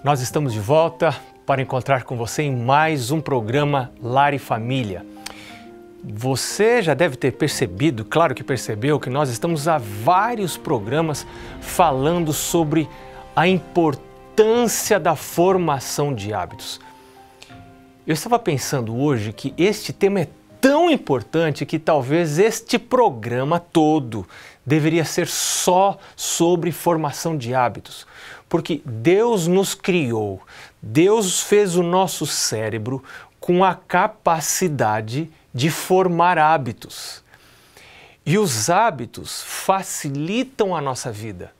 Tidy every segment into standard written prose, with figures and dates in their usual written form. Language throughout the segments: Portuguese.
Nós estamos de volta para encontrar com você em mais um programa Lar e Família. Você já deve ter percebido, claro que percebeu, que nós estamos há vários programas falando sobre a importância da formação de hábitos. Eu estava pensando hoje que este tema é tão importante que talvez este programa todo deveria ser só sobre formação de hábitos. Porque Deus nos criou, Deus fez o nosso cérebro com a capacidade de formar hábitos. E os hábitos facilitam a nossa vida.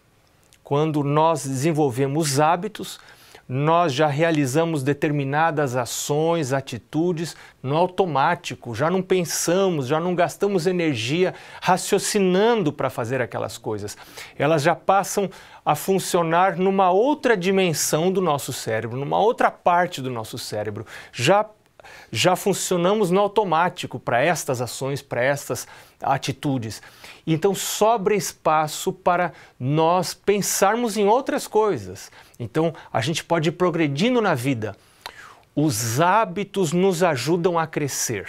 Quando nós desenvolvemos hábitos, nós já realizamos determinadas ações, atitudes no automático, já não pensamos, já não gastamos energia raciocinando para fazer aquelas coisas. Elas já passam a funcionar numa outra dimensão do nosso cérebro, numa outra parte do nosso cérebro. Já funcionamos no automático para estas ações, para estas atitudes. Então sobra espaço para nós pensarmos em outras coisas. Então a gente pode ir progredindo na vida. Os hábitos nos ajudam a crescer,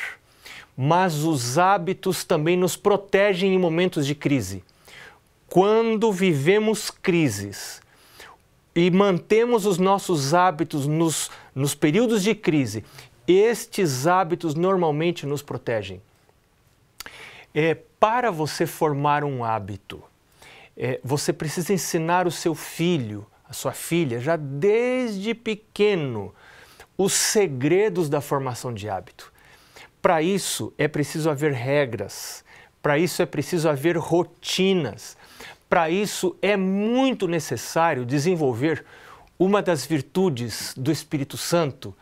mas os hábitos também nos protegem em momentos de crise. Quando vivemos crises e mantemos os nossos hábitos nos períodos de crise, estes hábitos normalmente nos protegem. Para você formar um hábito, você precisa ensinar o seu filho, a sua filha, já desde pequeno, os segredos da formação de hábito. Para isso é preciso haver regras, para isso é preciso haver rotinas, para isso é muito necessário desenvolver uma das virtudes do Espírito Santo,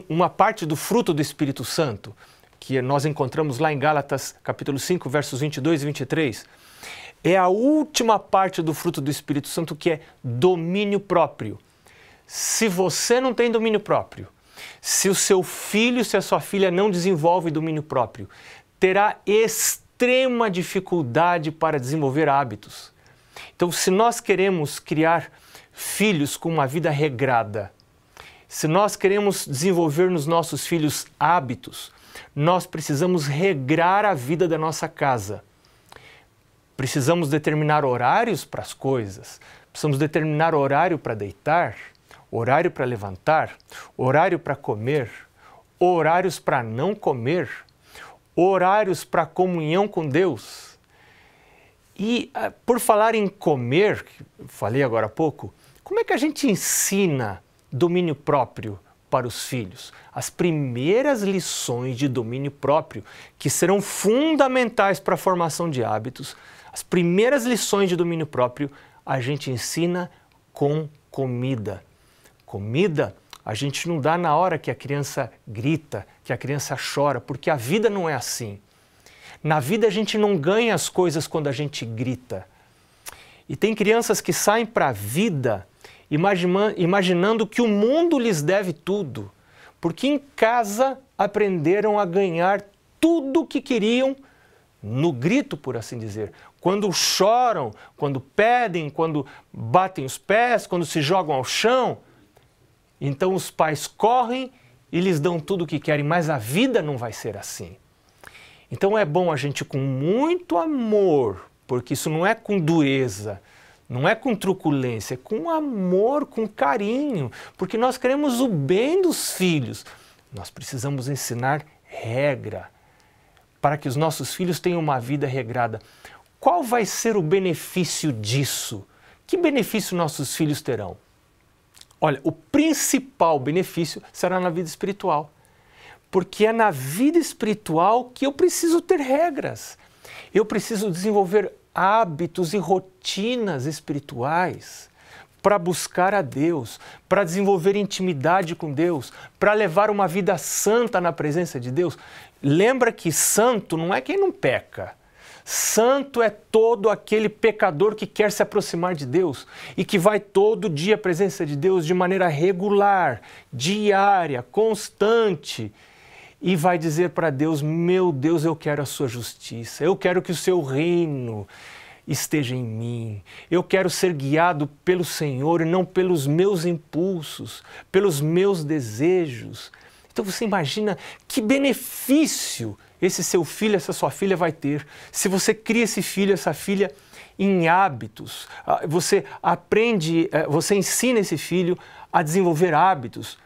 uma parte do fruto do Espírito Santo, que nós encontramos lá em Gálatas capítulo 5, versos 22 e 23, é a última parte do fruto do Espírito Santo, que é domínio próprio. Se você não tem domínio próprio, se o seu filho, se a sua filha não desenvolve domínio próprio, terá extrema dificuldade para desenvolver hábitos. Então, se nós queremos criar filhos com uma vida regrada, se nós queremos desenvolver nos nossos filhos hábitos, nós precisamos regrar a vida da nossa casa. Precisamos determinar horários para as coisas, precisamos determinar horário para deitar, horário para levantar, horário para comer, horários para não comer, horários para comunhão com Deus. E por falar em comer, que falei agora há pouco, como é que a gente ensina domínio próprio para os filhos? As primeiras lições de domínio próprio, que serão fundamentais para a formação de hábitos, as primeiras lições de domínio próprio a gente ensina com comida. Comida a gente não dá na hora que a criança grita, que a criança chora, porque a vida não é assim. Na vida a gente não ganha as coisas quando a gente grita. E tem crianças que saem para a vida imaginando que o mundo lhes deve tudo, porque em casa aprenderam a ganhar tudo o que queriam no grito, por assim dizer. Quando choram, quando pedem, quando batem os pés, quando se jogam ao chão, então os pais correm e lhes dão tudo o que querem, mas a vida não vai ser assim. Então é bom a gente, com muito amor, porque isso não é com dureza, não é com truculência, é com amor, com carinho, porque nós queremos o bem dos filhos. Nós precisamos ensinar regra para que os nossos filhos tenham uma vida regrada. Qual vai ser o benefício disso? Que benefício nossos filhos terão? Olha, o principal benefício será na vida espiritual, porque é na vida espiritual que eu preciso ter regras. Eu preciso desenvolver hábitos e rotinas espirituais para buscar a Deus, para desenvolver intimidade com Deus, para levar uma vida santa na presença de Deus. Lembra que santo não é quem não peca. Santo é todo aquele pecador que quer se aproximar de Deus e que vai todo dia à presença de Deus de maneira regular, diária, constante, e vai dizer para Deus: meu Deus, eu quero a sua justiça, eu quero que o seu reino esteja em mim. Eu quero ser guiado pelo Senhor e não pelos meus impulsos, pelos meus desejos. Então você imagina que benefício esse seu filho, essa sua filha vai ter. Se você cria esse filho, essa filha em hábitos, você aprende, você ensina esse filho a desenvolver hábitos,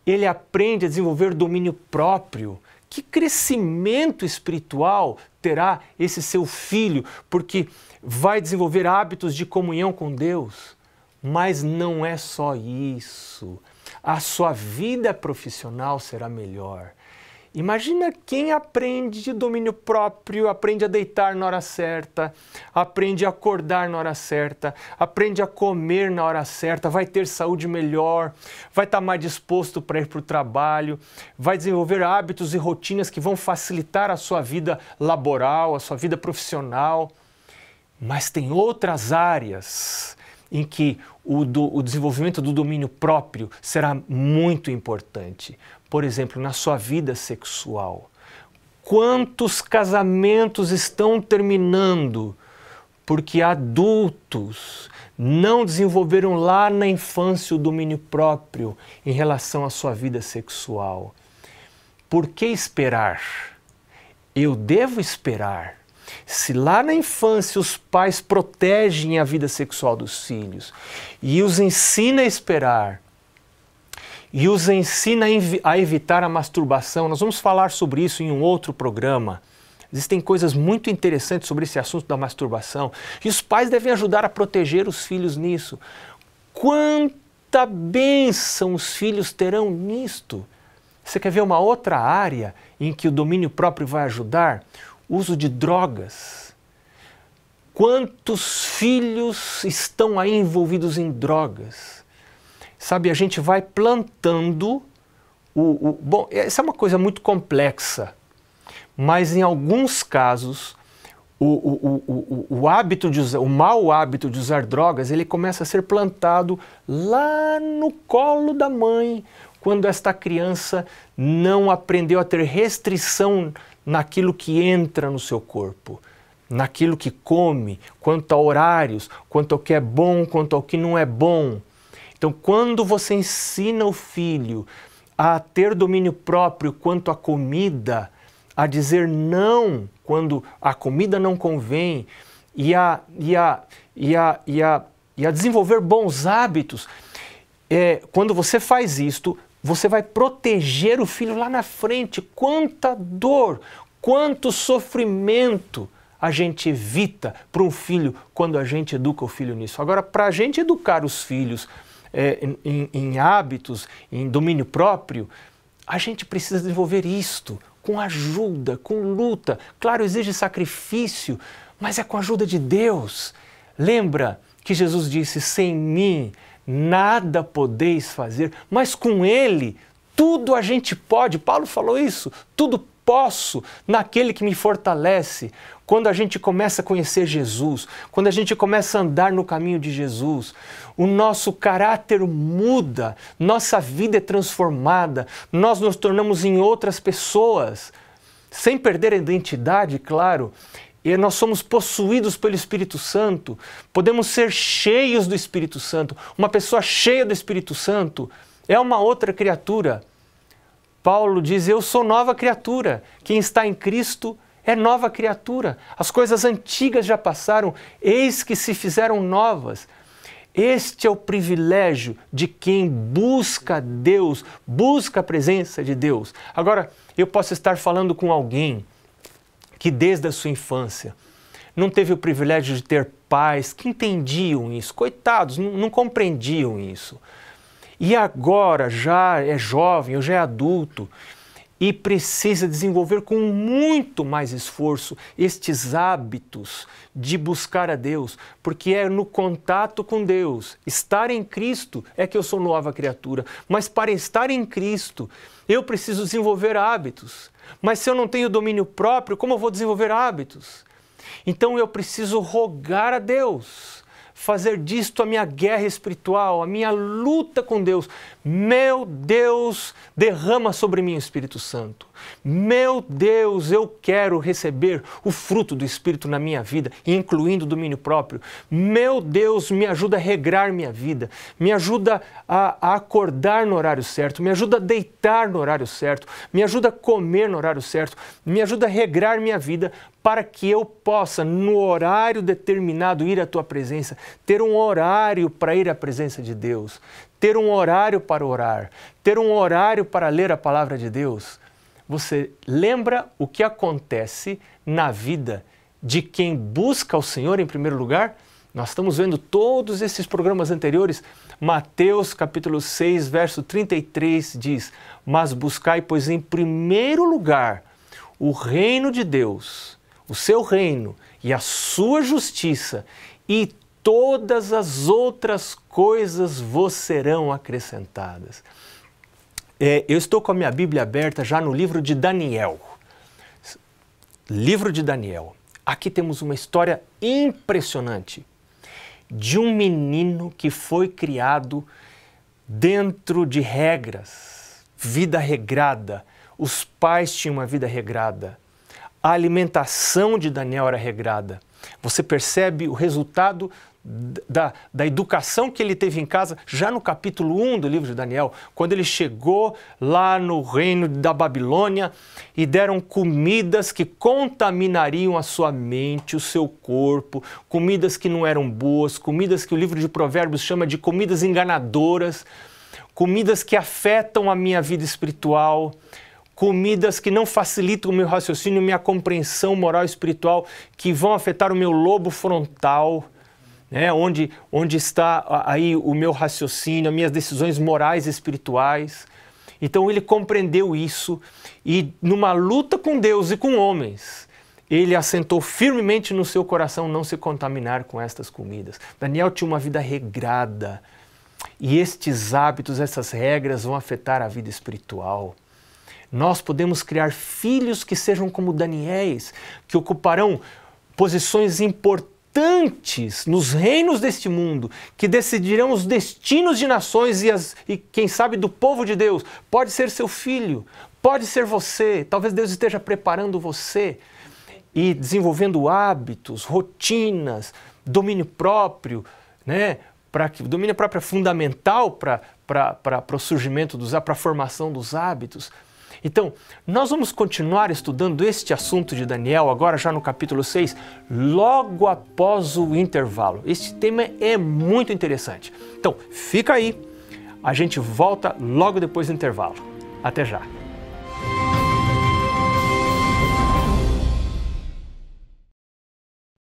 ele aprende a desenvolver domínio próprio. Que crescimento espiritual terá esse seu filho, porque vai desenvolver hábitos de comunhão com Deus. Mas não é só isso. A sua vida profissional será melhor. Imagina quem aprende de domínio próprio, aprende a deitar na hora certa, aprende a acordar na hora certa, aprende a comer na hora certa, vai ter saúde melhor, vai estar mais disposto para ir para o trabalho, vai desenvolver hábitos e rotinas que vão facilitar a sua vida laboral, a sua vida profissional. Mas tem outras áreas em que o desenvolvimento do domínio próprio será muito importante. Por exemplo, na sua vida sexual. Quantos casamentos estão terminando porque adultos não desenvolveram lá na infância o domínio próprio em relação à sua vida sexual? Por que esperar? Eu devo esperar. Se lá na infância os pais protegem a vida sexual dos filhos e os ensina a esperar, e os ensina a evitar a masturbação. Nós vamos falar sobre isso em um outro programa. Existem coisas muito interessantes sobre esse assunto da masturbação e os pais devem ajudar a proteger os filhos nisso. Quanta bênção os filhos terão nisto! Você quer ver uma outra área em que o domínio próprio vai ajudar? O uso de drogas. Quantos filhos estão aí envolvidos em drogas? Sabe, a gente vai plantando Bom, essa é uma coisa muito complexa, mas em alguns casos o mau hábito de usar drogas, ele começa a ser plantado lá no colo da mãe, quando esta criança não aprendeu a ter restrição naquilo que entra no seu corpo, naquilo que come, quanto a horários, quanto ao que é bom, quanto ao que não é bom. Então, quando você ensina o filho a ter domínio próprio quanto à comida, a dizer não quando a comida não convém e a desenvolver bons hábitos, quando você faz isto, você vai proteger o filho lá na frente. Quanta dor, quanto sofrimento a gente evita para um filho quando a gente educa o filho nisso. Agora, para a gente educar os filhos em hábitos, em domínio próprio, a gente precisa desenvolver isto com ajuda, com luta. Claro, exige sacrifício, mas é com a ajuda de Deus. Lembra que Jesus disse, sem mim nada podeis fazer, mas com Ele tudo a gente pode. Paulo falou isso, tudo posso naquele que me fortalece. Quando a gente começa a conhecer Jesus, quando a gente começa a andar no caminho de Jesus, o nosso caráter muda, nossa vida é transformada, nós nos tornamos em outras pessoas, sem perder a identidade, claro. E nós somos possuídos pelo Espírito Santo, podemos ser cheios do Espírito Santo. Uma pessoa cheia do Espírito Santo é uma outra criatura. Paulo diz, eu sou nova criatura, quem está em Cristo é nova criatura. As coisas antigas já passaram, eis que se fizeram novas. Este é o privilégio de quem busca Deus, busca a presença de Deus. Agora, eu posso estar falando com alguém que desde a sua infância não teve o privilégio de ter pais que entendiam isso, coitados, não compreendiam isso. E agora já é jovem, ou já é adulto, e precisa desenvolver com muito mais esforço estes hábitos de buscar a Deus, porque é no contato com Deus, estar em Cristo é que eu sou nova criatura, mas para estar em Cristo eu preciso desenvolver hábitos, mas se eu não tenho domínio próprio, como eu vou desenvolver hábitos? Então eu preciso rogar a Deus, fazer disto a minha guerra espiritual, a minha luta com Deus. Meu Deus, derrama sobre mim o Espírito Santo. Meu Deus, eu quero receber o fruto do Espírito na minha vida, incluindo o domínio próprio. Meu Deus, me ajuda a regrar minha vida, me ajuda a acordar no horário certo, me ajuda a deitar no horário certo, me ajuda a comer no horário certo, me ajuda a regrar minha vida para que eu possa, no horário determinado, ir à Tua presença, ter um horário para ir à presença de Deus, ter um horário para orar, ter um horário para ler a palavra de Deus. Você lembra o que acontece na vida de quem busca o Senhor em primeiro lugar? Nós estamos vendo todos esses programas anteriores. Mateus capítulo 6, verso 33 diz: mas buscai, pois, em primeiro lugar o reino de Deus, o seu reino e a sua justiça, e todas as outras coisas vos serão acrescentadas. Eu estou com a minha Bíblia aberta já no livro de Daniel. Livro de Daniel. Aqui temos uma história impressionante de um menino que foi criado dentro de regras, vida regrada. Os pais tinham uma vida regrada. A alimentação de Daniel era regrada. Você percebe o resultado da educação que ele teve em casa já no capítulo 1 do livro de Daniel, quando ele chegou lá no reino da Babilônia e deram comidas que contaminariam a sua mente, o seu corpo, comidas que não eram boas, comidas que o livro de Provérbios chama de comidas enganadoras, comidas que afetam a minha vida espiritual, comidas que não facilitam o meu raciocínio, minha compreensão moral e espiritual, que vão afetar o meu lobo frontal, né? Onde está aí o meu raciocínio, as minhas decisões morais e espirituais. Então ele compreendeu isso e, numa luta com Deus e com homens, ele assentou firmemente no seu coração não se contaminar com estas comidas. Daniel tinha uma vida regrada e estes hábitos, essas regras vão afetar a vida espiritual. Nós podemos criar filhos que sejam como Daniéis, que ocuparão posições importantes nos reinos deste mundo, que decidirão os destinos de nações e quem sabe do povo de Deus. Pode ser seu filho, pode ser você, talvez Deus esteja preparando você e desenvolvendo hábitos, rotinas, domínio próprio, né? Domínio próprio é fundamental para o surgimento para a formação dos hábitos. Então, nós vamos continuar estudando este assunto de Daniel, agora já no capítulo 6, logo após o intervalo. Este tema é muito interessante. Então, fica aí, a gente volta logo depois do intervalo. Até já!